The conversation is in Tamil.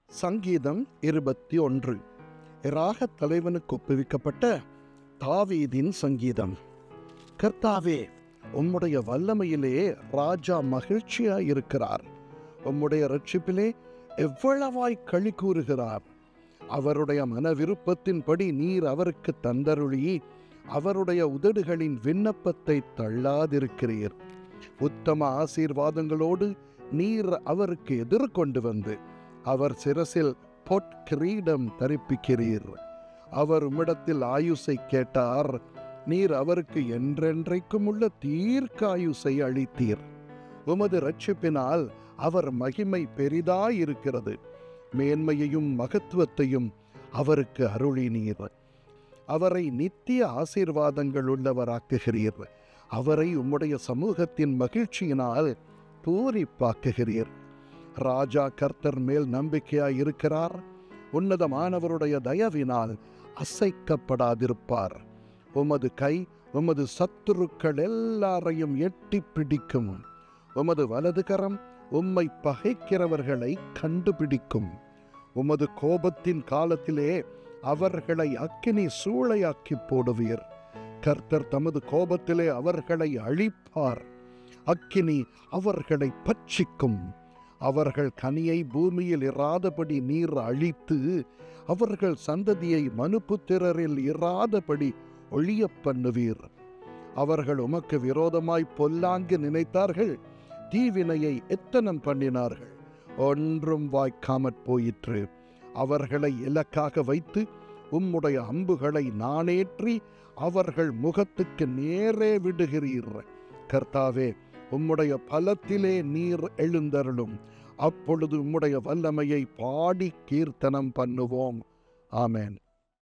சங்கீதம் 21. ராகத் தலைவனுக்கு ஒப்புவிக்கப்பட்ட தாவீதின் சங்கீதம். கர்த்தாவே, உம்முடைய வல்லமையிலே ராஜா மகிழ்ச்சியாயிருக்கிறார். உம்முடைய இரட்சிப்பிலே எவ்வளவாய் களி கூறுகிறார். அவருடைய மன விருப்பத்தின்படி நீர் அவருக்கு தந்தருளி அவருடைய உதடுகளின் விண்ணப்பத்தை தள்ளாதிருக்கிறீர். உத்தம ஆசீர்வாதங்களோடு நீர் அவருக்கு எதிர்கொண்டு வந்து அவர் சிரசில் பொற்கிரீடம் தரிப்பிக்கிறீர். அவர் உம்மிடத்தில் ஆயுசை கேட்டார். நீர் அவருக்கு என்றென்றைக்கும் உள்ள தீர்க்காயுசை அளித்தீர். உமது இரட்சிப்பினால் அவர் மகிமை பெரிதாயிருக்கிறது. மேன்மையையும் மகத்துவத்தையும் அவருக்கு அருளினீர். அவரை நித்திய ஆசீர்வாதங்கள் உள்ளவராக்குகிறீர். அவரை உம்முடைய சமூகத்தின் மகிழ்ச்சியினால் பூரிப்பாக்குகிறீர். ராஜா கர்த்தர் மேல் நம்பிக்கையாயிருக்கிறார். உன்னதமானவருடைய தயவினால் அசைக்கப்படாதிருப்பார். உமது கை உமது சத்துருக்கள் எல்லாரையும் எட்டி பிடிக்கும். உமது வலது கரம் உம்மை பகைக்கிறவர்களை கண்டுபிடிக்கும். உமது கோபத்தின் காலத்திலே அவர்களை அக்கினி சூளையாக்கி போடுவீர். கர்த்தர் தமது கோபத்திலே அவர்களை அழிப்பார். அக்கினி அவர்களை பட்சிக்கும். அவர்கள் கனியை பூமியில் இராதபடி நீர் அழித்து அவர்கள் சந்ததியை மனுபுத்திரரில் இராதபடி ஒழிய பண்ணுவீர். அவர்கள் உமக்கு விரோதமாய் பொல்லாங்கு நினைத்தார்கள். தீவினையை எத்தனம் பண்ணினார்கள். ஒன்றும் வாய்க்காமற் போயிற்று. அவர்களை இலக்காக வைத்து உம்முடைய அம்புகளை நாணேற்றி அவர்கள் முகத்துக்கு நேரே விடுகிறீர். கர்த்தாவே, உம்முடைய பலத்திலே நீர் எழுந்தருளும். அப்பொழுது உம்முடைய வல்லமையை பாடி கீர்த்தனம் பண்ணுவோம். ஆமென்.